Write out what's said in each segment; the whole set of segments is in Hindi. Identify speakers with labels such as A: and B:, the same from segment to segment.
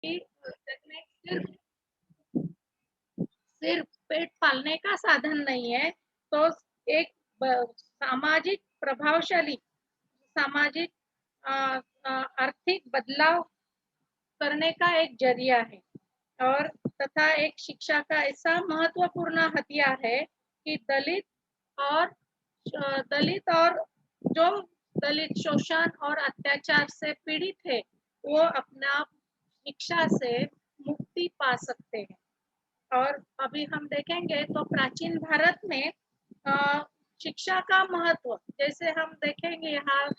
A: कि सिर्फ सिर्फ पेट पालने का साधन नहीं है, तो एक सामाजिक प्रभावशाली सामाजिक अ, आर्थिक बदलाव करने का एक जरिया है। और तथा एक शिक्षा का ऐसा महत्वपूर्ण हथियार है कि और दलित और जो दलित शोषण और अत्याचार से पीड़ित है, वो अपना शिक्षा से मुक्ति पा सकते हैं। और अभी हम देखेंगे तो प्राचीन भारत में अ, शिक्षा का महत्व, जैसे हम देखेंगे यहाँ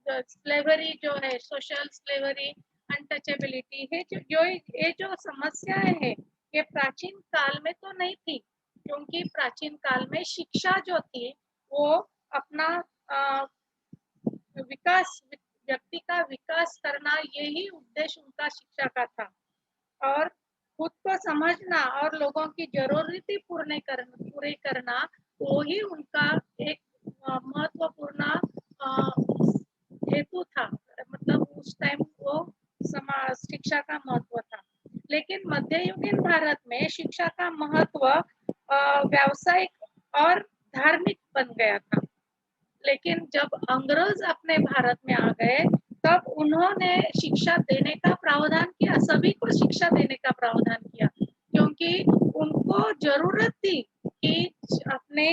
A: स्लेवरी जो है, सोशल स्लेवरी, अनटचेबिलिटी है, ये जो समस्याएं है, ये प्राचीन काल में तो नहीं थी, क्योंकि प्राचीन काल में शिक्षा जो थी वो अपना अ, विकास व्यक्ति का विकास करना, यही उद्देश्य उनका शिक्षा का था। और खुद को समझना और लोगों की जरूरतें पूरी करना, वो ही उनका एक महत्वपूर्ण हेतु था। मतलब उस टाइम वो समाज शिक्षा का महत्व था। लेकिन मध्ययुगीन भारत में शिक्षा का महत्व व्यावसायिक और धार्मिक बन गया था। लेकिन जब अंग्रेज अपने भारत में आ गए, तब उन्होंने शिक्षा देने का प्रावधान किया, सभी को शिक्षा देने का प्रावधान किया, क्योंकि उनको जरूरत थी कि अपने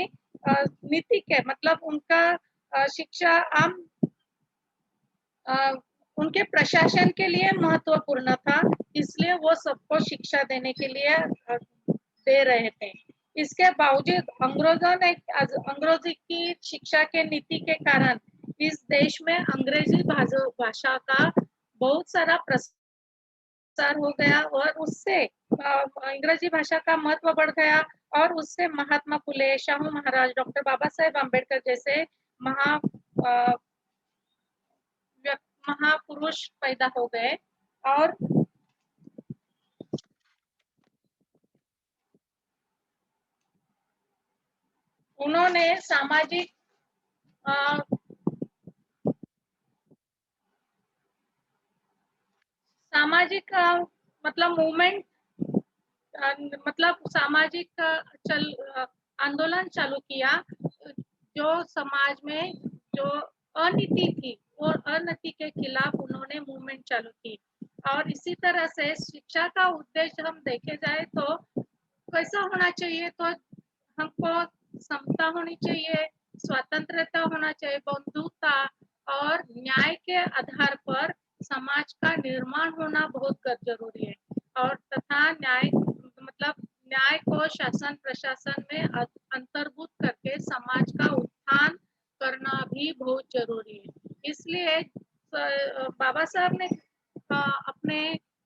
A: नीति के मतलब उनका शिक्षा आम उनके प्रशासन के लिए महत्वपूर्ण था, इसलिए वो सबको शिक्षा देने के लिए दे रहे थे। इसके बावजूद अंग्रेजी की शिक्षा के नीति के कारण इस देश में अंग्रेजी भाषा का बहुत सारा प्रसार हो गया, और उससे अंग्रेजी भाषा का महत्व बढ़ गया, और उससे महात्मा फुले, शाहू महाराज, डॉक्टर बाबा साहेब अम्बेडकर जैसे महा अ, महापुरुष पैदा हो गए। और उन्होंने अ, सामाजिक मतलब मूवमेंट, मतलब सामाजिक आंदोलन चालू किया, जो समाज में जो अनीति थी, वो अनीति के खिलाफ उन्होंने मूवमेंट चालू की। और इसी तरह से शिक्षा का उद्देश्य हम देखे जाए तो कैसा होना चाहिए, तो हमको समता होनी चाहिए, स्वतंत्रता होना चाहिए, बंधुता और न्याय के आधार पर समाज का निर्माण होना बहुत जरूरी है। और तथा न्याय मतलब न्याय को शासन प्रशासन में अंतर्भूत करके समाज का उत्थान करना भी बहुत जरूरी है। इसलिए बाबा साहब ने अपने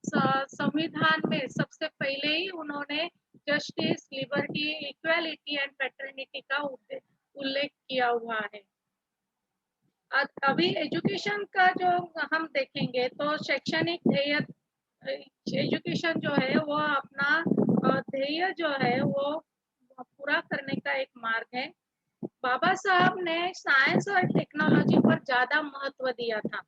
A: संविधान में सबसे पहले ही उन्होंने justice, liberty, equality and fraternity का उल्लेख किया हुआ है। अभी एजुकेशन का जो हम देखेंगे तो शैक्षणिक ध्येय, एजुकेशन जो है वो अपना ध्येय जो है वो पूरा करने का एक मार्ग है। बाबा साहब ने साइंस और टेक्नोलॉजी पर ज्यादा महत्व दिया था,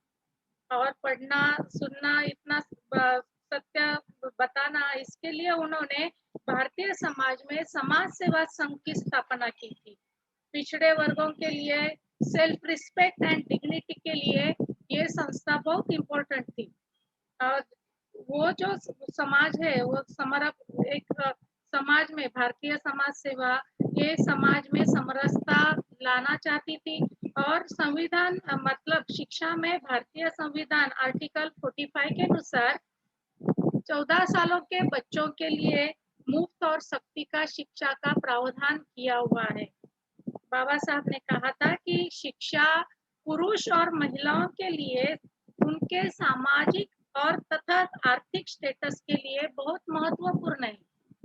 A: और पढ़ना सुनना इतना सत्य बताना, इसके लिए उन्होंने भारतीय समाज में समाज सेवा संघ की स्थापना की थी। पिछड़े वर्गों के लिए, सेल्फ रिस्पेक्ट एंड डिग्निटी के लिए ये संस्था बहुत इम्पोर्टेंट थी। और वो जो समाज है वो एक समाज में भारतीय समाज सेवा, ये समाज में समरसता लाना चाहती थी। और संविधान मतलब शिक्षा में भारतीय संविधान आर्टिकल 45 के अनुसार 14 सालों के बच्चों के लिए मुफ्त और सख्ती का शिक्षा का प्रावधान किया हुआ है। बाबा साहब ने कहा था कि शिक्षा पुरुष और महिलाओं के लिए उनके सामाजिक और तथा आर्थिक स्टेटस के लिए बहुत महत्वपूर्ण है।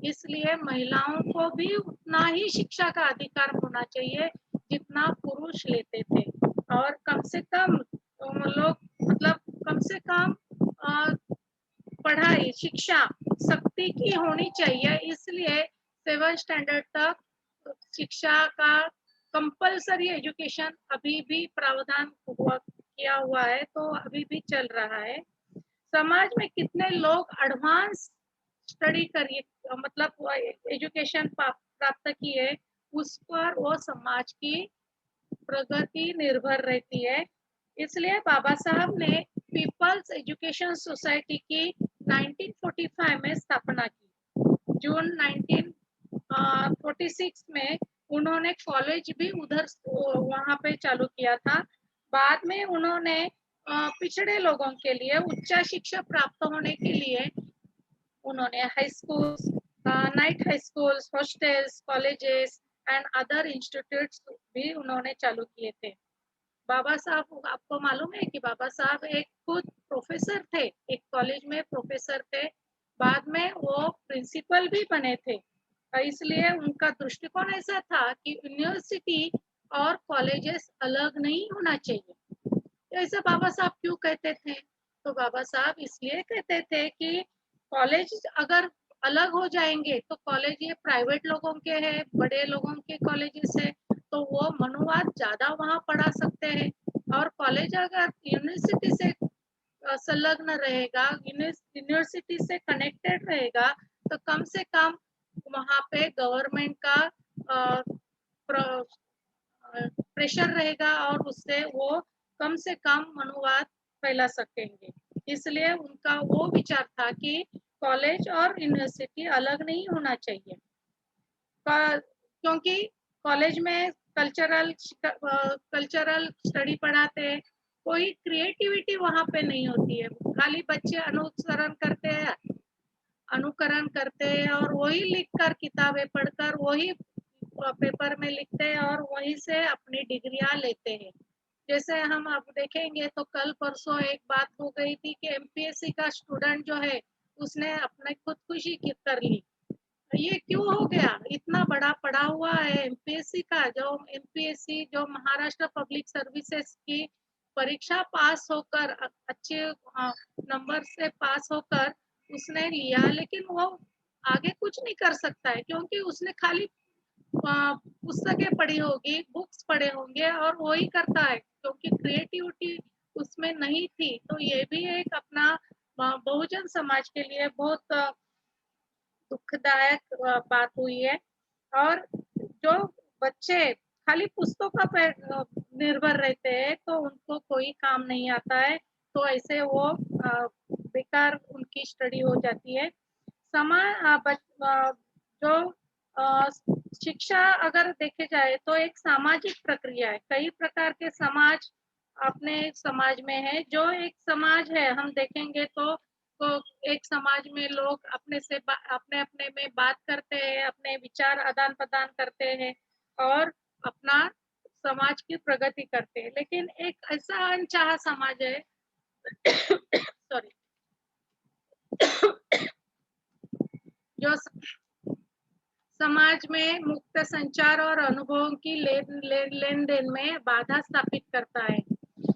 A: इसलिए महिलाओं को भी उतना ही शिक्षा का अधिकार होना चाहिए जितना पुरुष लेते थे। और कम से कम लोग मतलब कम से कम पढ़ाई शिक्षा सख्ती की होनी चाहिए, इसलिए 7 स्टैंडर्ड तक शिक्षा का कंपलसरी एजुकेशन अभी भी प्रावधान किया हुआ है, तो अभी भी चल रहा है। समाज में कितने लोग एडवांस स्टडी करिए मतलब एजुकेशन प्राप्त किए, उस पर वो समाज की प्रगति निर्भर रहती है। इसलिए बाबा साहब ने पीपल्स एजुकेशन सोसाइटी की 1945 में स्थापना की। जून 1946 में उन्होंने कॉलेज भी उधर वहां पे चालू किया था। बाद में उन्होंने पिछड़े लोगों के लिए उच्च शिक्षा प्राप्त होने के लिए उन्होंने high schools, night high schools, hostels, colleges and other institutes भी उन्होंने चालू किए थे। बाबा साहब, आपको मालूम है कि बाबा साहब एक खुद प्रोफेसर थे, एक कॉलेज में प्रोफेसर थे, बाद में वो प्रिंसिपल भी बने थे। इसलिए उनका दृष्टिकोण ऐसा था कि यूनिवर्सिटी और कॉलेजेस अलग नहीं होना चाहिए। ऐसा बाबा साहब क्यों कहते थे? तो बाबा साहब इसलिए कहते थे कि कॉलेज अगर अलग हो जाएंगे तो कॉलेज ये प्राइवेट लोगों के हैं, बड़े लोगों के कॉलेजेस है, तो वो मनुवाद ज्यादा वहाँ पढ़ा सकते हैं। और कॉलेज अगर यूनिवर्सिटी से संलग्न रहेगा, यूनिवर्सिटी से कनेक्टेड रहेगा, तो कम से कम वहाँ पे गवर्नमेंट का अ, प्र, प्रेशर रहेगा और उससे वो कम से कम मनुवाद फैला सकेंगे। इसलिए उनका वो विचार था कि कॉलेज और यूनिवर्सिटी अलग नहीं होना चाहिए, क्योंकि कॉलेज में कल्चरल स्टडी पढ़ाते हैं, कोई क्रिएटिविटी वहाँ पे नहीं होती है, खाली बच्चे अनुकरण करते हैं और वही लिखकर किताबें पढ़कर वही पेपर में लिखते हैं और वहीं से अपनी डिग्रियां लेते हैं। जैसे हम अब देखेंगे तो कल परसों एक बात हो गई थी कि एमपीएससी का स्टूडेंट जो है उसने अपने खुदकुशी कर ली। ये क्यों हो गया? इतना बड़ा पढ़ा हुआ है एमपीएससी का, जो एमपीएससी जो महाराष्ट्र पब्लिक सर्विसेज की परीक्षा पास होकर अच्छे नंबर से पास होकर उसने लिया, लेकिन वो आगे कुछ नहीं कर सकता है क्योंकि उसने खाली पुस्तकें पढ़ी होगी, बुक्स पढ़े होंगे और वो ही करता है, क्योंकि क्रिएटिविटी उसमें नहीं थी। तो ये भी एक अपना बहुजन समाज के लिए बहुत दुखदायक बात हुई है। और जो बच्चे खाली पुस्तकों पर निर्भर रहते हैं तो उनको कोई काम नहीं आता है, तो ऐसे वो बेकार उनकी स्टडी हो जाती है। जो शिक्षा अगर देखे जाए तो एक सामाजिक प्रक्रिया है। कई प्रकार के समाज अपने समाज में है। जो एक समाज है हम देखेंगे तो एक समाज में लोग अपने अपने में बात करते हैं, अपने विचार आदान प्रदान करते हैं और अपना समाज की प्रगति करते हैं। लेकिन एक ऐसा अनचाहा समाज है सॉरी जो समाज में मुक्त संचार और अनुभवों की लेन देन में बाधा स्थापित करता है।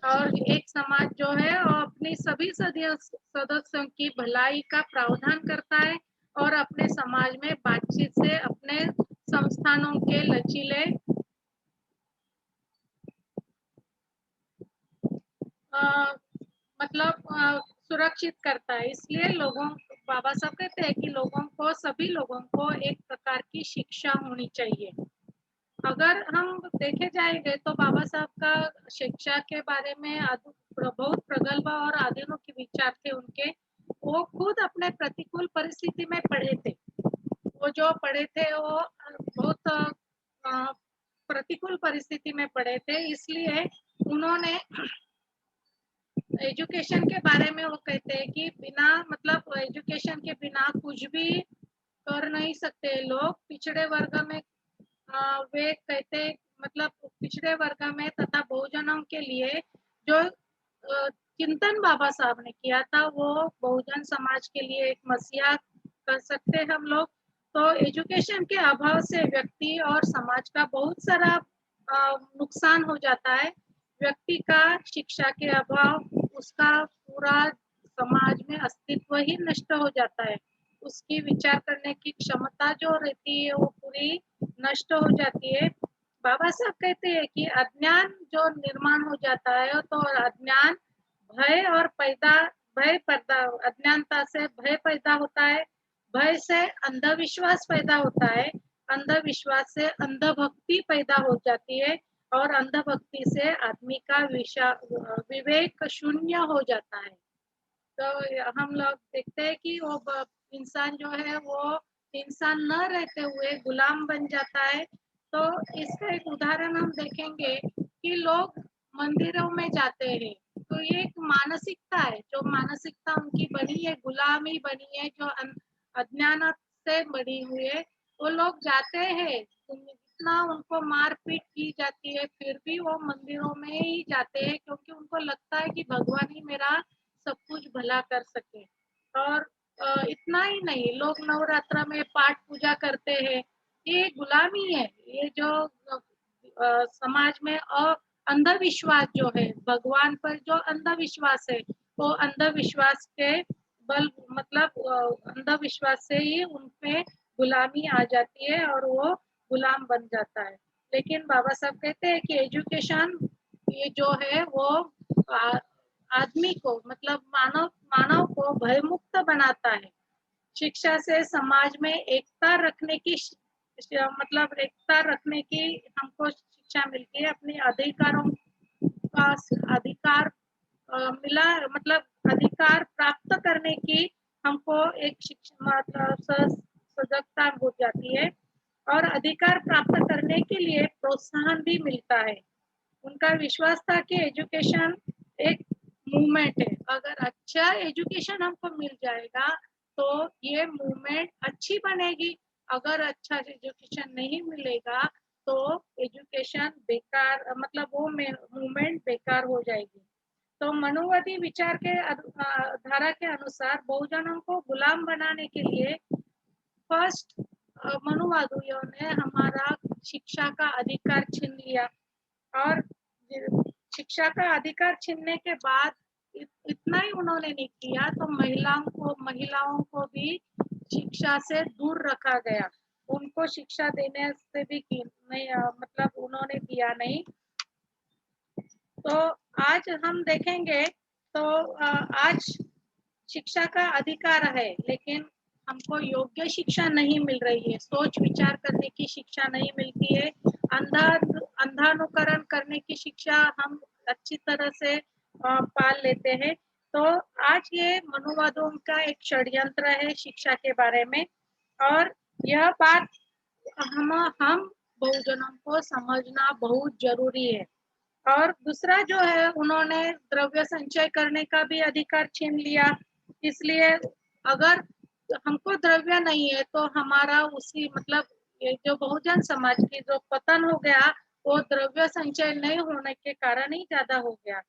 A: और एक समाज जो है वो अपनी सभी सदस्यों की भलाई का प्रावधान करता है और अपने समाज में बातचीत से अपने संस्थानों के लचीले सुरक्षित करता है। इसलिए बाबा साहब कहते हैं कि सभी लोगों को एक प्रकार की शिक्षा होनी चाहिए। अगर हम देखे जाएंगे तो बाबा साहब का शिक्षा के बारे में बहुत प्रगल्भ और आधुनिक विचार थे उनके। वो खुद अपने प्रतिकूल परिस्थिति में पढ़े थे। वो जो पढ़े थे वो बहुत प्रतिकूल परिस्थिति में पढ़े थे, इसलिए उन्होंने एजुकेशन के बारे में वो कहते हैं कि बिना मतलब एजुकेशन के बिना कुछ भी कर नहीं सकते लोग। पिछड़े वर्ग में वे कहते मतलब पिछड़े वर्ग में तथा बहुजनों के लिए जो चिंतन बाबा साहब ने किया था वो बहुजन समाज के लिए एक मसीहा कर सकते हैं हम लोग। तो एजुकेशन के अभाव से व्यक्ति और समाज का बहुत सारा नुकसान हो जाता है। व्यक्ति का शिक्षा के अभाव उसका पूरा समाज में अस्तित्व ही नष्ट हो जाता है। उसकी विचार करने की क्षमता जो रहती है वो पूरी नष्ट हो जाती है। बाबा साहब कहते हैं कि अज्ञान जो निर्माण हो जाता है तो अज्ञान भय और पैदा भय पैदा, अज्ञानता से भय पैदा होता है, भय से अंधविश्वास पैदा होता है, अंधविश्वास से अंधभक्ति पैदा हो जाती है, और अंधभक्ति से आदमी का विवेक शून्य हो जाता है। तो हम लोग देखते हैं कि वो इंसान जो है वो इंसान न रहते हुए गुलाम बन जाता है। तो इसका एक उदाहरण हम देखेंगे कि लोग मंदिरों में जाते हैं, तो ये एक मानसिकता है, जो मानसिकता उनकी बनी है, गुलामी बनी है, जो अज्ञान से बनी हुई है। वो लोग जाते हैं, इतना उनको मारपीट की जाती है, फिर भी वो मंदिरों में ही जाते हैं, क्योंकि उनको लगता है कि भगवान ही मेरा सब कुछ भला कर सके। और इतना ही नहीं, लोग नवरात्र में पाठ पूजा करते हैं, ये गुलामी है। ये जो समाज में अंधविश्वास जो है, भगवान पर जो अंधविश्वास है, वो अंधविश्वास के बल मतलब अंधविश्वास से ही उनपे गुलामी आ जाती है और वो गुलाम बन जाता है। लेकिन बाबा साहब कहते हैं कि एजुकेशन ये जो है वो आदमी को मतलब मानव को भयमुक्त बनाता है। शिक्षा से समाज में एकता रखने की मतलब एकता रखने की हमको शिक्षा मिलती है, अपने अधिकारों का अधिकार मिला, मतलब अधिकार प्राप्त करने की हमको एक शिक्षा मतलब सजगता हो जाती है, और अधिकार प्राप्त करने के लिए प्रोत्साहन भी मिलता है। उनका विश्वास था कि एजुकेशन एक मूवमेंट है, अगर अच्छा एजुकेशन हमको मिल जाएगा तो ये मूवमेंट अच्छी बनेगी, अगर अच्छा एजुकेशन नहीं मिलेगा तो एजुकेशन बेकार मतलब वो मूवमेंट बेकार हो जाएगी। तो मनुवादी विचार के धारा के अनुसार बहुजनों को गुलाम बनाने के लिए फर्स्ट मनुवादियों ने हमारा शिक्षा का अधिकार छीन लिया, और शिक्षा का अधिकार छीनने के बाद इतना ही उन्होंने नहीं किया, तो महिलाओं को भी शिक्षा से दूर रखा गया, उनको शिक्षा देने से भी की नहीं मतलब उन्होंने दिया नहीं। तो आज हम देखेंगे तो आज शिक्षा का अधिकार है, लेकिन हमको योग्य शिक्षा नहीं मिल रही है, सोच विचार करने की शिक्षा नहीं मिलती है, अंधानुकरण करने की शिक्षा हम अच्छी तरह से पाल लेते हैं। तो आज ये मनुवादों का एक षड्यंत्र है शिक्षा के बारे में, और यह बात हम बहुजनों को समझना बहुत जरूरी है। और दूसरा जो है, उन्होंने द्रव्य संचय करने का भी अधिकार छीन लिया, इसलिए अगर हमको द्रव्य नहीं है तो हमारा उसी मतलब ये जो बहुजन समाज की जो पतन हो गया, वो द्रव्य संचय नहीं होने के कारण ही ज्यादा हो गया।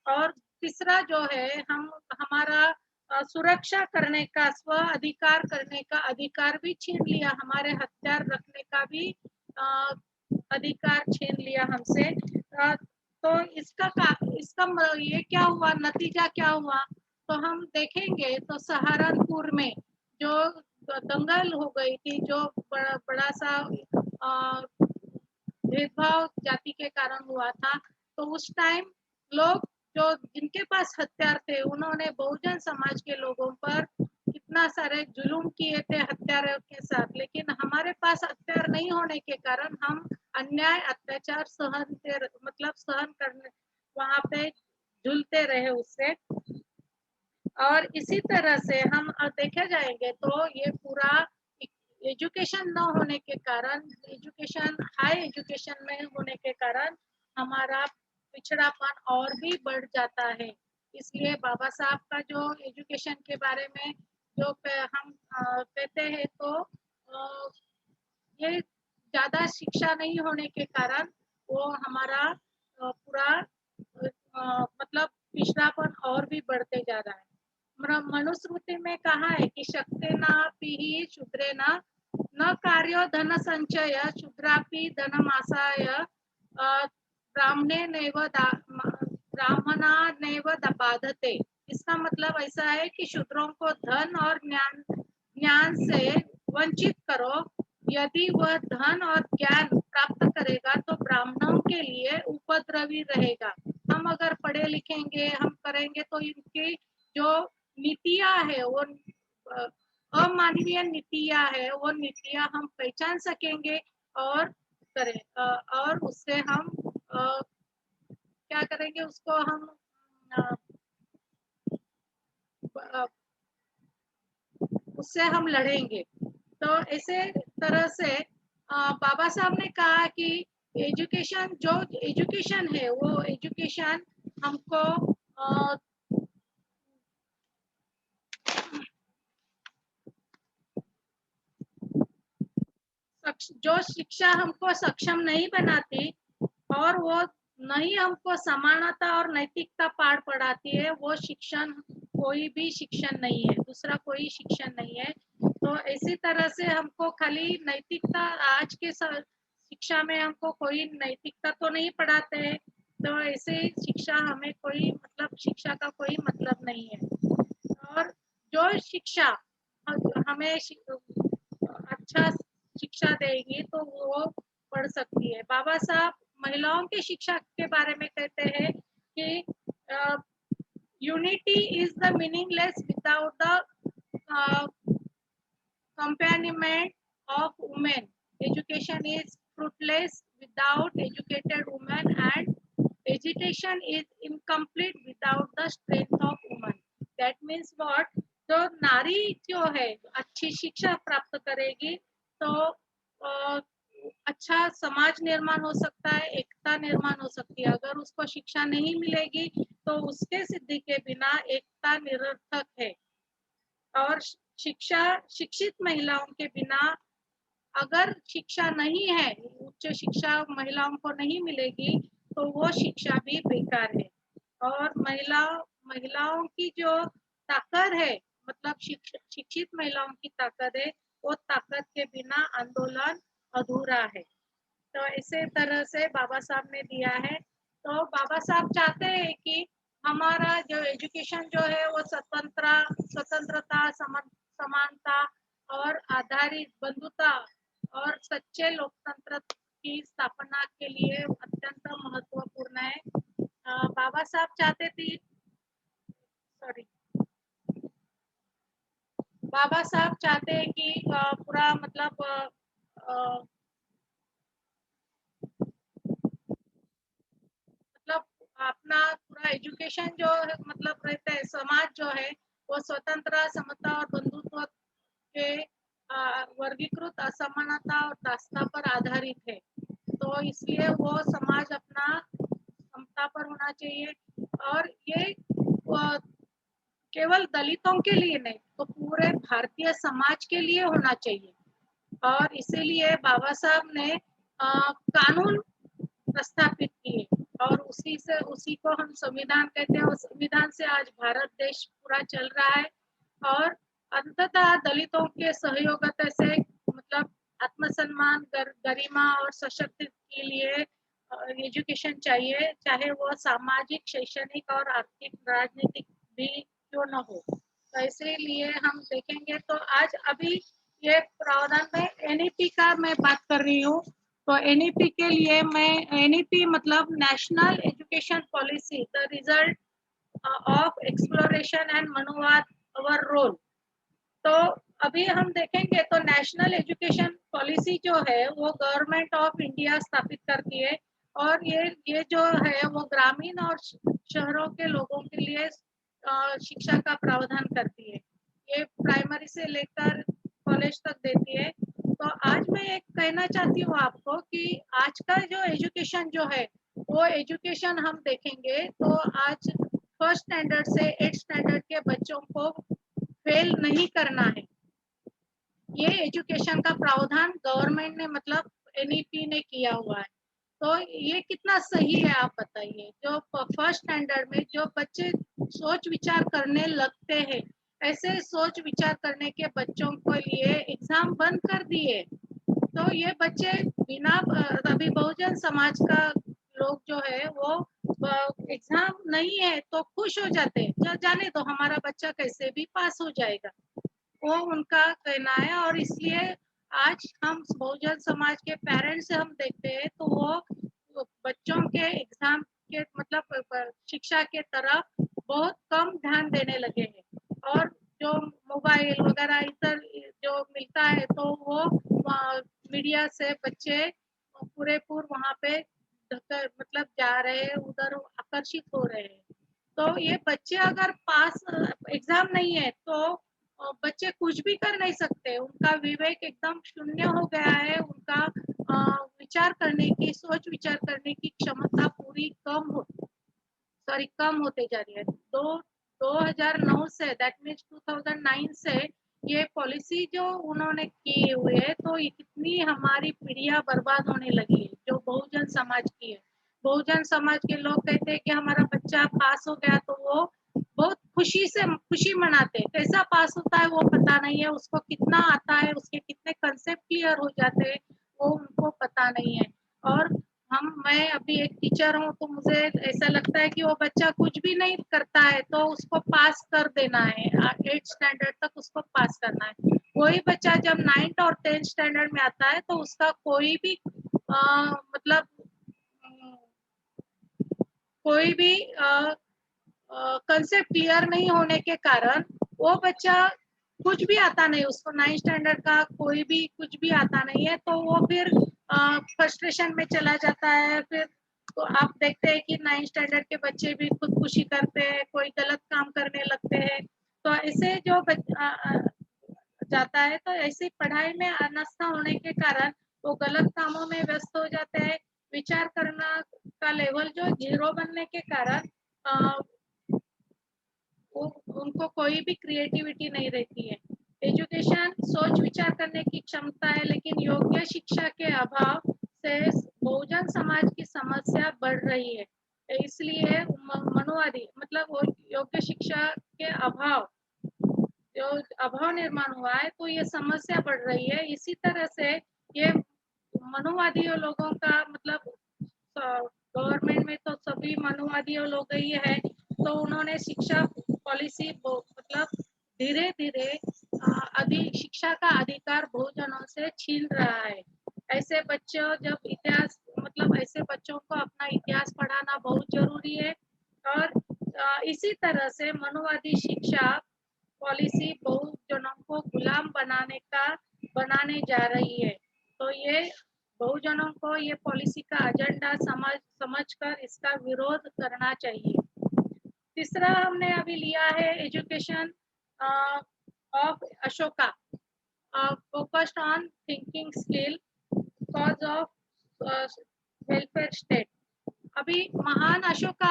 A: और तीसरा जो है, हम हमारा सुरक्षा करने का, स्व अधिकार करने का अधिकार भी छीन लिया, हमारे हथियार रखने का भी अ, अधिकार छीन लिया हमसे। तो इसका ये क्या हुआ, नतीजा क्या हुआ, तो हम देखेंगे तो सहारनपुर में जो दंगल हो गई थी, जो बड़ा सा भेदभाव जाति के कारण हुआ था, तो उस टाइम लोग जो जिनके पास हथियार थे, उन्होंने बहुजन समाज के लोगों पर कितना सारे जुलूम किए थे हथियारों के साथ, लेकिन हमारे पास हथियार नहीं होने के कारण हम अन्याय अत्याचार मतलब सहन करने वहां पे झूलते रहे उससे। और इसी तरह से हम देखे जाएंगे तो ये पूरा एजुकेशन न होने के कारण, एजुकेशन हाई एजुकेशन में होने के कारण हमारा पिछड़ापन और भी बढ़ जाता है। इसलिए बाबा साहब का जो एजुकेशन के बारे में जो हम कहते हैं, तो ये ज्यादा शिक्षा नहीं होने के कारण वो हमारा पूरा मतलब पिछड़ापन और भी बढ़ते जा रहा है। मनुस्मृति में कहा है कि शक्ति न पीहि शूद्रे न कार्यो धन संचय शूद्रापि धनमासाय ब्राह्मणे नैव ब्राह्मणा नैव बाधते। इसका मतलब ऐसा है कि शूद्रों को धन और ज्ञान से वंचित करो, यदि वह धन और ज्ञान प्राप्त करेगा तो ब्राह्मणों के लिए उपद्रवी रहेगा। हम अगर पढ़े लिखेंगे, हम करेंगे तो इनकी जो नीतियाँ है वो अमानवीय नीतियाँ है, वो नीतियाँ हम पहचान सकेंगे और करें और उससे हम क्या करेंगे, उसको हम अ, उससे हम लड़ेंगे। तो ऐसे तरह से बाबा साहब ने कहा कि एजुकेशन, जो एजुकेशन है वो एजुकेशन हमको जो शिक्षा हमको सक्षम नहीं बनाती और वो नहीं हमको समानता और नैतिकता पाठ पढ़ाती है, वो शिक्षण कोई भी शिक्षण नहीं है, दूसरा कोई शिक्षण नहीं है। तो इसी तरह से हमको खाली नैतिकता, आज के शिक्षा में हमको कोई नैतिकता तो नहीं पढ़ाते हैं, तो ऐसे शिक्षा हमें कोई मतलब, शिक्षा का कोई मतलब नहीं है। और जो शिक्षा हमें अच्छा शिक्षा देगी तो वो पढ़ सकती है। बाबा साहब महिलाओं की शिक्षा के बारे में कहते हैं कि unity is the meaningless without the companionment of women. Education is fruitless without educated women, and education is incomplete without the strength of women. That means what? तो नारी जो है अच्छी शिक्षा प्राप्त करेगी तो अच्छा समाज निर्माण हो सकता है, एकता निर्माण हो सकती है। अगर उसको शिक्षा नहीं मिलेगी तो उसके सिद्धि के बिना एकता निरर्थक है। और शिक्षा, शिक्षित महिलाओं के बिना, अगर शिक्षा नहीं है, उच्च शिक्षा महिलाओं को नहीं मिलेगी तो वो शिक्षा भी बेकार है। और महिलाओं की जो ताकत है, मतलब शिक्षित महिलाओं की ताकत है, वो ताकत के बिना आंदोलन अधूरा है। तो इसी तरह से बाबा साहब ने दिया है। तो बाबा साहब चाहते हैं कि हमारा जो एजुकेशन जो है वो स्वतंत्रता, समानता और आधारित बंधुता और सच्चे लोकतंत्र की स्थापना के लिए अत्यंत महत्वपूर्ण है। बाबा साहब चाहते थे, सॉरी, बाबा साहब चाहते हैं कि पूरा मतलब मतलब अपना पूरा एजुकेशन जो है, मतलब रहता है, समाज जो है वो स्वतंत्र, समता और बंधुत्व के वर्गीकृत असमानता और दास्ता पर आधारित है। तो इसलिए वो समाज अपना समता पर होना चाहिए। और ये केवल दलितों के लिए नहीं, तो पूरे भारतीय समाज के लिए होना चाहिए। और इसीलिए बाबा साहब ने कानून प्रस्थापित किए और उसी को हम संविधान कहते हैं। और संविधान से आज भारत देश पूरा चल रहा है। और अंततः दलितों के सहयोग से मतलब आत्मसम्मान, गरिमा और सशक्त के लिए एजुकेशन चाहिए, चाहे वो सामाजिक, शैक्षणिक और आर्थिक, राजनीतिक भी क्यों न हो। तो इसीलिए हम देखेंगे तो आज अभी ये प्रावधान में एनईपी का मैं बात कर रही हूँ। तो एनईपी के लिए मैं, एनईपी मतलब national education policy, the result of exploration and मनोवाद, अवर रोल। तो अभी हम देखेंगे तो नेशनल एजुकेशन पॉलिसी जो है वो गवर्नमेंट ऑफ इंडिया स्थापित करती है। और ये जो है वो ग्रामीण और शहरों के लोगों के लिए शिक्षा का प्रावधान करती है। ये प्राइमरी से लेकर कॉलेज तक देती है। तो आज मैं एक कहना चाहती हूँ आपको कि आज का जो एजुकेशन जो है वो एजुकेशन हम देखेंगे तो आज फर्स्ट स्टैंडर्ड से 8th स्टैंडर्ड के बच्चों को फेल नहीं करना है। ये एजुकेशन का प्रावधान गवर्नमेंट ने मतलब एनईपी ने किया हुआ है। तो ये कितना सही है आप बताइए। जो फर्स्ट स्टैंडर्ड में जो बच्चे सोच विचार करने लगते हैं, ऐसे सोच विचार करने के बच्चों के लिए एग्जाम बंद कर दिए। तो ये बच्चे बिना अभी बहुजन समाज का लोग जो है वो एग्जाम नहीं है तो खुश हो जाते हैं, जाने तो हमारा बच्चा कैसे भी पास हो जाएगा, वो उनका कहना है। और इसलिए आज हम बहुजन समाज के पेरेंट्स से हम देखते हैं तो वो बच्चों के एग्जाम के मतलब शिक्षा के तरफ बहुत कम ध्यान देने लगे हैं। और जो मोबाइल वगैरह इधर जो मिलता है तो वो मीडिया से बच्चे पूरेपूर वहाँ पे मतलब जा रहे हैं, उधर आकर्षित हो रहे हैं। तो ये बच्चे अगर पास एग्जाम नहीं है तो बच्चे कुछ भी कर नहीं सकते, उनका विवेक एकदम शून्य हो गया है, उनका विचार करने की, सोच विचार करने की क्षमता पूरी कम होते जा रही है। 2009 से, दैट मीन्स 2009 से ये पॉलिसी जो उन्होंने की हुई है, तो ये कितनी हमारी पीढ़ियां बर्बाद होने लगी है, जो बहुजन समाज की है। बहुजन समाज के लोग कहते हैं कि हमारा बच्चा पास हो गया तो वो बहुत खुशी मनाते हैं। कैसा पास होता है वो पता नहीं है, उसको कितना आता है, उसके कितने कंसेप्ट क्लियर हो जाते हैं वो उनको पता नहीं है। और मैं अभी एक टीचर हूँ तो मुझे ऐसा लगता है कि वो बच्चा कुछ भी नहीं करता है तो उसको पास कर देना है, 8th स्टैंडर्ड तक उसको पास करना है। कोई बच्चा जब 9th और 10th स्टैंडर्ड में आता है तो उसका कोई भी मतलब कोई भी कंसेप्ट क्लियर नहीं होने के कारण वो बच्चा कुछ भी आता नहीं, उसको 9th स्टैंडर्ड का कोई भी कुछ भी आता नहीं है, तो वो फिर फ्रस्ट्रेशन में चला जाता है। फिर तो आप देखते हैं कि 9th स्टैंडर्ड के बच्चे भी खुदकुशी करते हैं, कोई गलत काम करने लगते हैं। तो ऐसे जो जाता है तो ऐसी पढ़ाई में अनास्था होने के कारण वो गलत कामों में व्यस्त हो जाते हैं। विचार करना का लेवल जो 0 बनने के कारण वो उनको कोई भी क्रिएटिविटी नहीं रहती है। एजुकेशन सोच विचार करने की क्षमता है, लेकिन योग्य शिक्षा के अभाव से बहुजन समाज की समस्या बढ़ रही है। इसलिए मनुवादी मतलब वो योग्य शिक्षा के अभाव जो अभाव निर्माण हुआ है तो ये समस्या बढ़ रही है। इसी तरह से ये मनुवादी लोगों का मतलब गवर्नमेंट में तो सभी मनुवादी लोग ही है, तो उन्होंने शिक्षा पॉलिसी मतलब धीरे धीरे शिक्षा का अधिकार बहुजनों से छीन रहा है। ऐसे बच्चों जब इतिहास मतलब ऐसे बच्चों को अपना इतिहास पढ़ाना बहुत जरूरी है। और इसी तरह से मनुवादी शिक्षा पॉलिसी बहुजनों को गुलाम बनाने जा रही है। तो ये बहुजनों को ये पॉलिसी का एजेंडा समझकर इसका विरोध करना चाहिए। तीसरा हमने अभी लिया है education of Ashoka, focused on thinking skill, cause of welfare state. अभी महान Ashok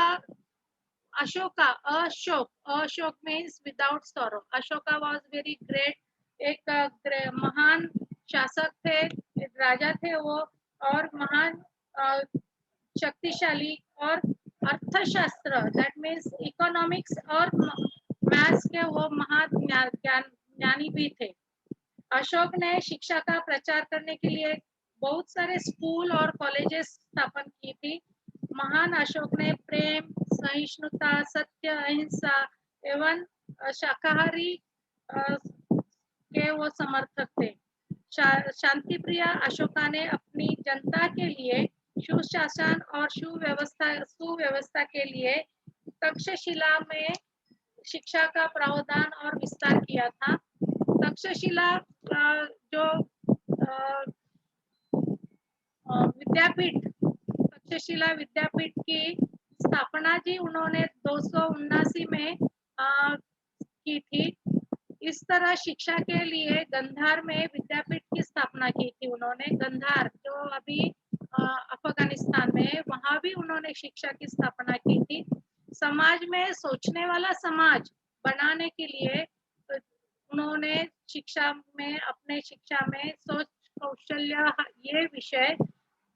A: means without sorrow. Ashoka was very great, एक महान शासक थे, राजा थे वो, और महान शक्तिशाली और अर्थशास्त्र दैट मीन्स इकोनॉमिक्स और मैथ्स के वो महान ज्ञानी भी थे। अशोक ने शिक्षा का प्रचार करने के लिए बहुत सारे स्कूल और कॉलेजेस स्थापन की थी। महान अशोक ने प्रेम, सहिष्णुता, सत्य, अहिंसा एवं शाकाहारी के वो समर्थक थे। शांति प्रिय अशोका ने अपनी जनता के लिए सुशासन और सुव्यवस्था के लिए तक्षशिला में शिक्षा का प्रावधान और विस्तार किया था। तक्षशिला जो विद्यापीठ, तक्षशिला विद्यापीठ की स्थापना जी उन्होंने 279 में की थी। इस तरह शिक्षा के लिए गंधार में विद्यापीठ की स्थापना की थी उन्होंने। गंधार जो अभी अफगानिस्तान में है, वहां भी उन्होंने शिक्षा की स्थापना की थी। समाज में सोचने वाला समाज बनाने के लिए उन्होंने अपने शिक्षा में सोच कौशल्य ये विषय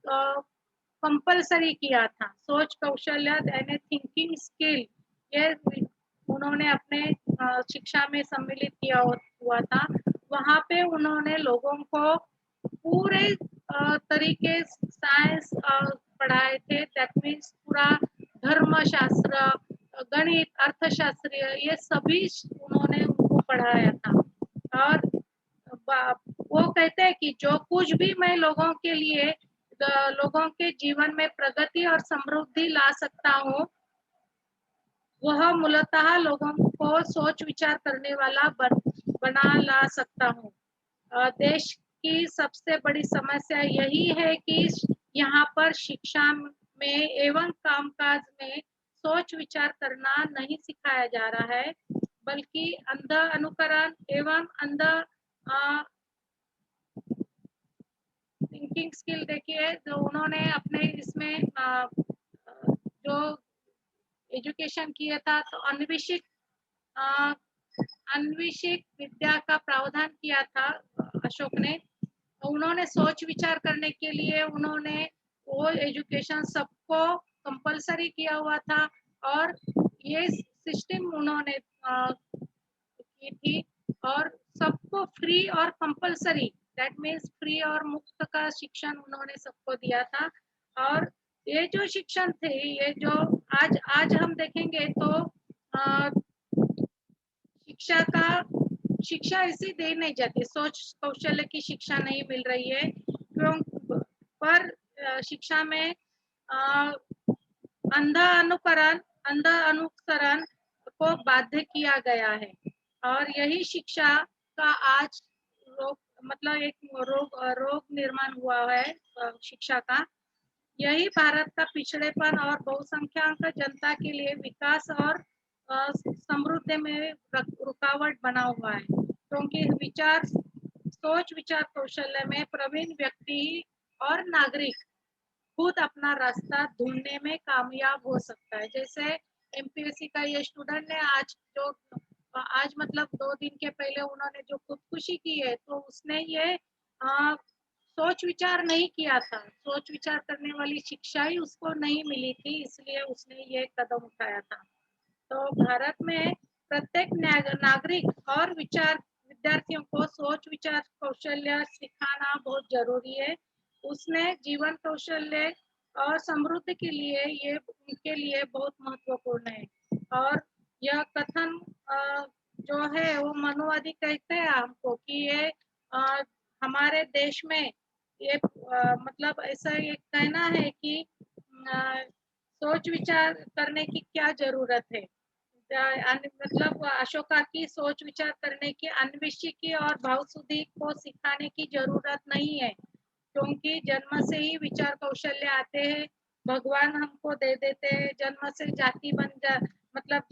A: कंपलसरी किया था। सोच कौशल्य यानी थिंकिंग स्किल ये उन्होंने अपने शिक्षा में सम्मिलित किया हुआ था। वहाँ पे उन्होंने लोगों को पूरे तरीके साइंस पढ़ाए थे, दैट मीन्स पूरा धर्मशास्त्र, गणित, अर्थशास्त्र ये सभी उन्होंने उनको पढ़ाया था। और वो कहते हैं कि जो कुछ भी मैं लोगों के लिए लोगों के जीवन में प्रगति और समृद्धि ला सकता हूँ वह मूलतः लोगों को सोच विचार करने वाला बना ला सकता हूँ। देश की सबसे बड़ी समस्या यही है कि यहाँ पर शिक्षा में एवं कामकाज में सोच विचार करना नहीं सिखाया जा रहा है, बल्कि अंध अनुकरण एवं अंध थिंकिंग स्किल देखिए जो उन्होंने अपने इसमें जो एजुकेशन किया था तो अ, अन्वेषिक विद्या का प्रावधान किया था अशोक ने। तो उन्होंने सोच विचार करने के लिए उन्होंने वो एजुकेशन सबको कंपलसरी किया हुआ था और ये सिस्टम उन्होंने की थी और सबको फ्री और कंपलसरी दैट मीन्स फ्री और मुफ्त का शिक्षण उन्होंने सबको दिया था। और ये जो शिक्षण थे ये जो आज आज हम देखेंगे तो अ, शिक्षा का शिक्षा ऐसी दे नहीं जाती, सोच कौशल्य की शिक्षा नहीं मिल रही है क्यों पर शिक्षा में अ, अंध अनुकरण अंध अनुसरण को बाध्य किया गया है और यही शिक्षा का आज रोग मतलब एक रोग निर्माण हुआ है शिक्षा का। यही भारत का पिछड़ेपन और बहुसंख्यक जनता के लिए विकास और समृद्धि में रुकावट बना हुआ है क्योंकि सोच विचार कौशल्य में प्रवीण व्यक्ति और नागरिक खुद अपना रास्ता ढूंढने में कामयाब हो सकता है। जैसे एमपीएससी का ये स्टूडेंट ने आज मतलब 2 दिन के पहले उन्होंने जो खुदकुशी की है तो उसने ये सोच विचार नहीं किया था, सोच विचार करने वाली शिक्षा ही उसको नहीं मिली थी इसलिए उसने ये कदम उठाया था। तो भारत में प्रत्येक नागरिक और विचार विद्यार्थियों को सोच विचार कौशल्य सिखाना बहुत जरूरी है। उसने जीवन कौशल्य और समृद्धि के लिए ये उनके लिए बहुत महत्वपूर्ण है। और यह कथन जो है वो मनुवादी कहते हैं हमको कि ये हमारे देश में ये मतलब ऐसा ये कहना है कि सोच विचार करने की क्या जरूरत है। मतलब अशोका की सोच विचार करने की अन्वेषिकी और भावशुद्धि को सिखाने की जरूरत नहीं है क्योंकि जन्म से ही विचार कौशल्य आते हैं। भगवान हमको दे देते हैं जन्म से जाति बन जा मतलब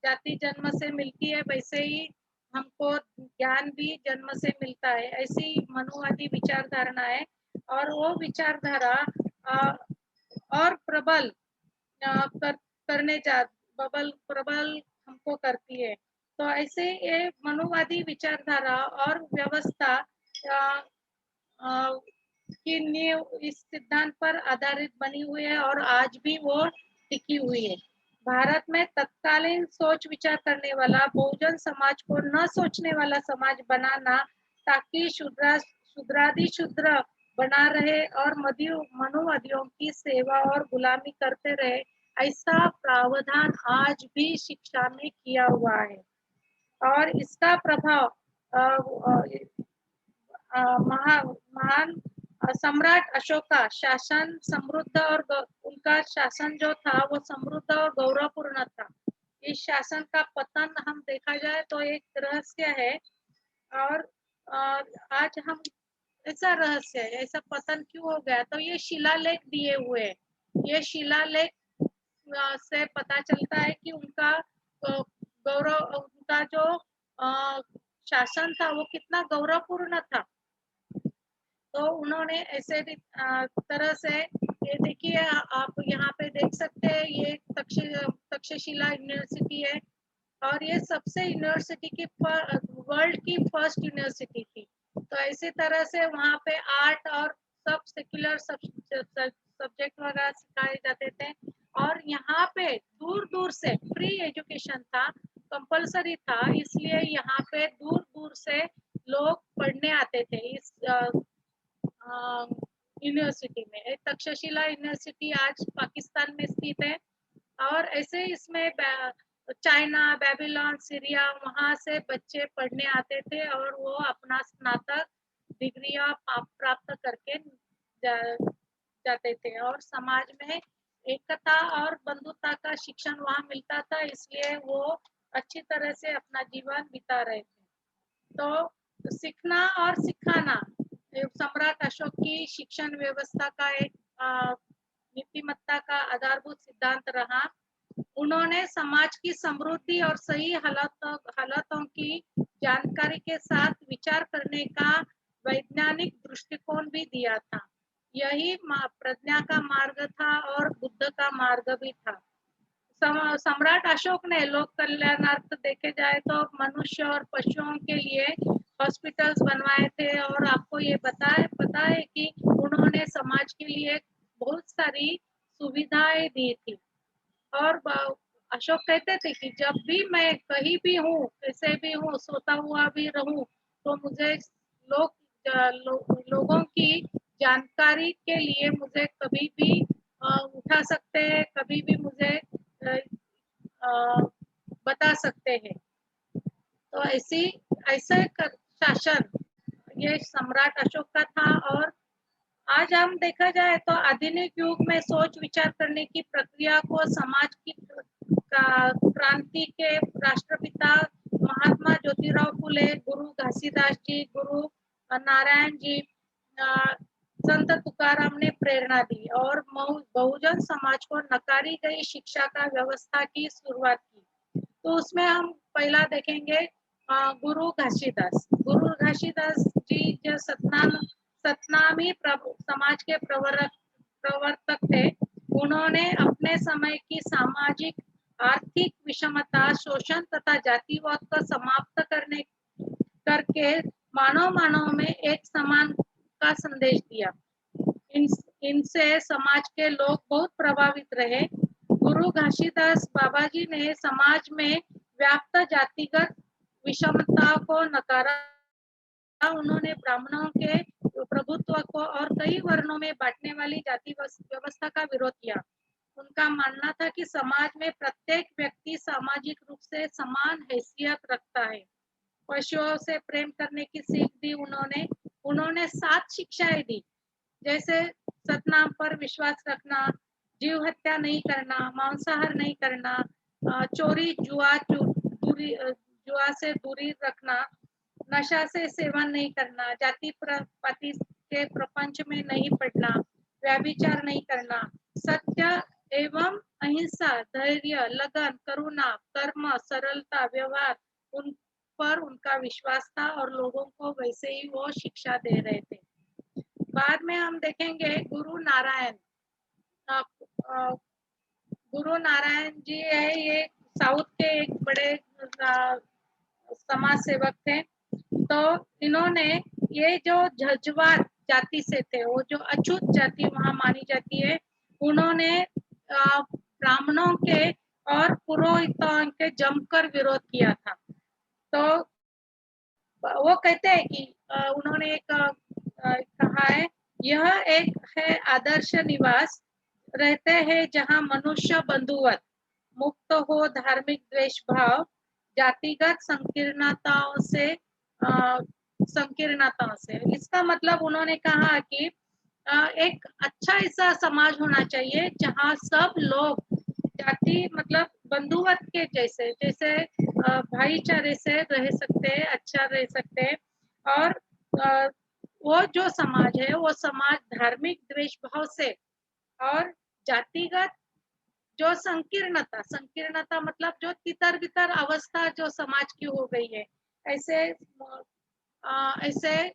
A: जाति जन्म से मिलती है वैसे ही हमको ज्ञान भी जन्म से मिलता है, ऐसी मनुवादी विचारधारणा है। और वो विचारधारा और प्रबल करने जा प्रबल हमको करती है। तो ऐसे ये मनुवादी विचारधारा और व्यवस्था अ, अ, की नींव इस सिद्धांत पर आधारित बनी हुई है और आज भी वो टिकी हुई है। भारत में तत्कालीन सोच विचार करने वाला बहुजन समाज को न सोचने वाला समाज बनाना ताकि शुद्रादि शुद्र बना रहे और मनुवादियों की सेवा और गुलामी करते रहे, ऐसा प्रावधान आज भी शिक्षा में किया हुआ है। और इसका प्रभाव महान सम्राट अशोका शासन समृद्ध और उनका शासन जो था वो समृद्ध और गौरवपूर्ण था। इस शासन का पतन हम देखा जाए तो एक रहस्य है। और आज हम ऐसा रहस्य है ऐसा पतन क्यों हो गया तो ये शिलालेख दिए हुए हैं। ये शिलालेख से पता चलता है कि उनका गौरव उनका जो शासन था वो कितना गौरवपूर्ण था। तो उन्होंने ऐसे भी तरह से ये देखिए आप यहाँ पे देख सकते हैं ये तक्षशिला यूनिवर्सिटी है और ये सबसे यूनिवर्सिटी की वर्ल्ड की फर्स्ट यूनिवर्सिटी थी। तो इसी तरह से वहाँ पे आर्ट और सब सेक्युलर सब्जेक्ट वगैरह सिखाए जाते थे और यहाँ पे दूर दूर से फ्री एजुकेशन था, कंपलसरी था, इसलिए यहाँ पे दूर दूर से लोग पढ़ने आते थे इस यूनिवर्सिटी में। तक्षशिला यूनिवर्सिटी आज पाकिस्तान में स्थित है और ऐसे इसमें चाइना बेबीलोन सीरिया वहां से बच्चे पढ़ने आते थे और वो अपना स्नातक डिग्री प्राप्त करके जा, जाते थे और समाज में एकता और बंधुता का शिक्षण वहाँ मिलता था, इसलिए वो अच्छी तरह से अपना जीवन बिता रहे थे। तो सीखना और सिखाना सम्राट अशोक की शिक्षण व्यवस्था का एक नीतिमत्ता का आधारभूत सिद्धांत रहा। उन्होंने समाज की समृद्धि और सही हालातों की जानकारी के साथ विचार करने का वैज्ञानिक दृष्टिकोण भी दिया था। यही प्रज्ञा का मार्ग था और बुद्ध का मार्ग भी था। सम्राट अशोक ने लोक कल्याणार्थ देखे जाए तो मनुष्य और पशुओं के लिए हॉस्पिटल्स बनवाए थे, और आपको ये पता है कि उन्होंने समाज के लिए बहुत सारी सुविधाएं दी थी। और अशोक कहते थे कि जब भी मैं कहीं भी हूँ, कैसे भी हूँ, सोता हुआ भी रहूं, तो मुझे लोगों की जानकारी के लिए मुझे कभी भी उठा सकते हैं, कभी भी मुझे बता सकते हैं। तो ऐसे शासन ये सम्राट अशोक का था। और आज हम देखा जाए तो आधुनिक युग में सोच विचार करने की प्रक्रिया को समाज की क्रांति के राष्ट्रपिता महात्मा ज्योतिराव फुले, गुरु घासीदास जी, गुरु नारायण जी, संत तुकाराम ने प्रेरणा दी और बहुजन समाज को नकारी गई शिक्षा का व्यवस्था की शुरुआत की। तो उसमें हम पहला देखेंगे गुरु घासीदास जी जो सतनामी समाज के प्रवर्तक थे। उन्होंने अपने समय की सामाजिक आर्थिक विषमता, शोषण तथा जातिवाद को समाप्त करके मानव में एक समान का संदेश दिया। इनसे समाज के लोग बहुत प्रभावित रहे। गुरु घासीदास बाबाजी ने समाज में व्याप्त जातिगत विषमता को नकारा। उन्होंने ब्राह्मणों के प्रभुत्व को और कई वर्णों में बांटने वाली जाति व्यवस्था का विरोध किया। उनका मानना था कि समाज में प्रत्येक व्यक्ति सामाजिक रूप से समान हैसियत रखता है। पशुओं से प्रेम करने की सीख दी उन्होंने 7 शिक्षाएं दी, जैसे सतनाम पर विश्वास रखना, जीव हत्या नहीं करना, मांसाहार नहीं करना, चोरी जुआ से दूरी रखना, नशा से सेवन नहीं करना, जाति पाति के प्रपंच में नहीं पड़ना, व्यभिचार नहीं करना, सत्य एवं अहिंसा, धैर्य, लगन, करुणा, कर्म, सरलता, व्यवहार, उन पर उनका विश्वास था और लोगों को वैसे ही वो शिक्षा दे रहे थे। बाद में हम देखेंगे गुरु नारायण। गुरु नारायण जी है, ये साउथ के एक बड़े समाज सेवक थे। तो इन्होंने ये जो झज्जर जाति से थे, वो जो अछूत जाति वहां मानी जाती है, उन्होंने ब्राह्मणों के और पुरोहितों के जमकर विरोध किया था। तो वो कहते हैं कि उन्होंने एक कहा है, यह एक है आदर्श निवास, रहते हैं जहां मनुष्य बंधुवत, मुक्त हो धार्मिक द्वेष भाव, जातिगत संकीर्णताओं से। इसका मतलब उन्होंने कहा कि एक अच्छा ऐसा समाज होना चाहिए जहां सब लोग जाति मतलब बंधुवत के जैसे भाईचारे से रह सकते हैं, अच्छा रह सकते हैं। और वो जो समाज है, वो समाज धार्मिक द्वेष भाव से और जातिगत जो संकीर्णता मतलब जो तितर बितर अवस्था जो समाज की हो गई है, ऐसे ऐसे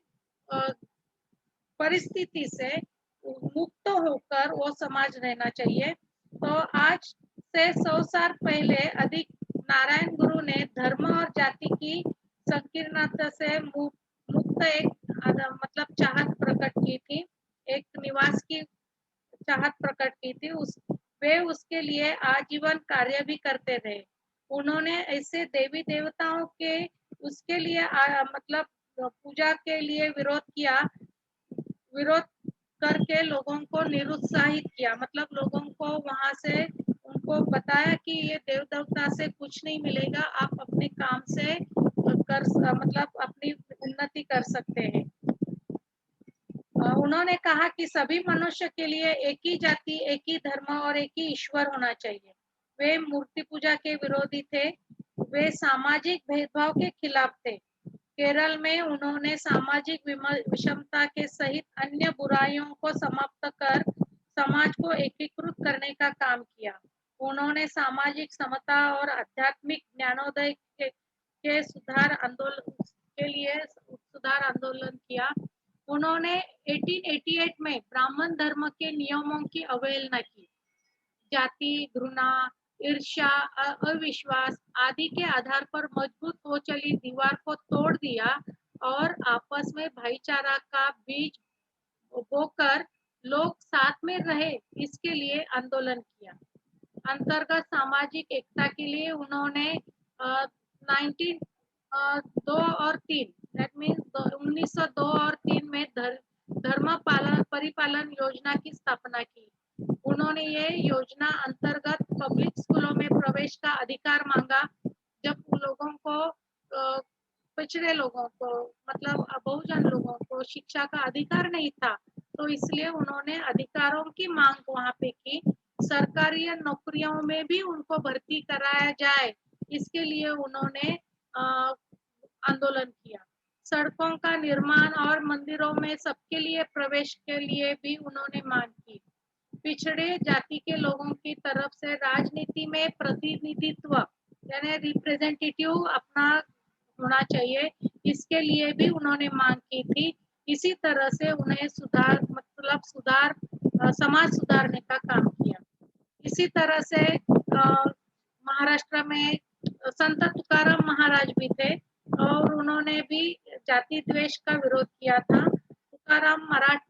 A: परिस्थिति से मुक्त होकर वो समाज रहना चाहिए। तो आज से 100 साल पहले अधिक नारायण गुरु ने धर्म और जाति की संकीर्णता से मुक्त एक मतलब चाहत प्रकट की थी, एक निवास की चाहत प्रकट की थी। वे उसके लिए आजीवन कार्य भी करते रहे। उन्होंने ऐसे देवी देवताओं के उसके लिए मतलब पूजा के लिए विरोध करके लोगों को निरुत्साहित किया। मतलब लोगों को वहां से उनको बताया कि ये देव देवता से कुछ नहीं मिलेगा, आप अपने काम से मतलब अपनी उन्नति कर सकते हैं। उन्होंने कहा कि सभी मनुष्य के लिए एक ही जाति, एक ही धर्म और एक ही ईश्वर होना चाहिए। वे मूर्ति पूजा के विरोधी थे। वे सामाजिक भेदभाव के खिलाफ थे। केरल में उन्होंने सामाजिक विषमता के सहित अन्य बुराइयों को समाप्त कर समाज को एकीकृत करने का काम किया। उन्होंने सामाजिक समता और आध्यात्मिक ज्ञानोदय के सुधार आंदोलन किया। उन्होंने 1888 में ब्राह्मण धर्म के नियमों की अवहेलना की। जाति, घृणा, ईर्ष्या, अविश्वास आदि के आधार पर मजबूत हो चली दीवार को तोड़ दिया और आपस में भाईचारा का बीज बोकर लोग साथ में रहे, इसके लिए आंदोलन किया। अंतर्गत सामाजिक एकता के लिए उन्होंने 19 2 और 3 दैट मीन्स 1902 और 3 में धर्म परिपालन योजना की स्थापना की। उन्होंने ये योजना अंतर्गत पब्लिक स्कूलों में प्रवेश का अधिकार मांगा। जब लोगों को पिछड़े लोगों को मतलब बहुजन लोगों को शिक्षा का अधिकार नहीं था, तो इसलिए उन्होंने अधिकारों की मांग वहाँ पे की। सरकारी नौकरियों में भी उनको भर्ती कराया जाए, इसके लिए उन्होंने आंदोलन किया। सड़कों का निर्माण और मंदिरों में सबके लिए प्रवेश के लिए भी उन्होंने मांग की। पिछड़े जाति के लोगों की तरफ से राजनीति में प्रतिनिधित्व यानी रिप्रेजेंटेटिव अपना होना चाहिए, इसके लिए भी उन्होंने मांग की थी। इसी तरह से उन्हें समाज सुधारने का काम किया। इसी तरह से महाराष्ट्र में संत तुकाराम महाराज भी थे और उन्होंने भी जाति द्वेष का विरोध किया था।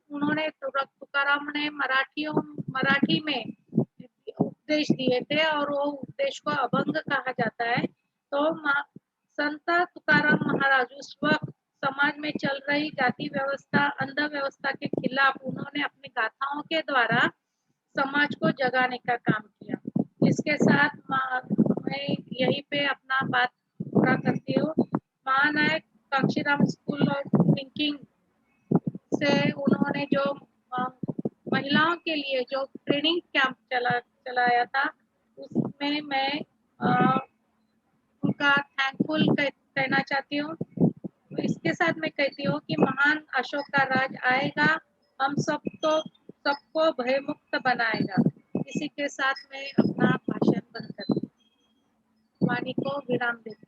A: तुकाराम ने मराठी में उपदेश दिए थे और वो उपदेश को अभंग कहा जाता है। तो संत तुकाराम महाराज उस वक्त समाज में चल रही जाति व्यवस्था, अंध व्यवस्था के खिलाफ उन्होंने अपनी गाथाओं के द्वारा समाज को जगाने का काम किया। इसके साथ मैं यहीं पे अपना बात पूरा करती हूँ। महानायक कांशीराम स्कूल ऑफ थिंकिंग से उन्होंने जो महिलाओं के लिए जो ट्रेनिंग कैंप चलाया था, उसमें मैं उनका थैंकफुल कहना चाहती हूँ। इसके साथ मैं कहती हूँ कि महान अशोक का राज आएगा, हम सबको भयमुक्त बनाएगा। इसी के साथ मैं अपना भाषण बंद करती हूँ। वाणी को विराम देती हूँ।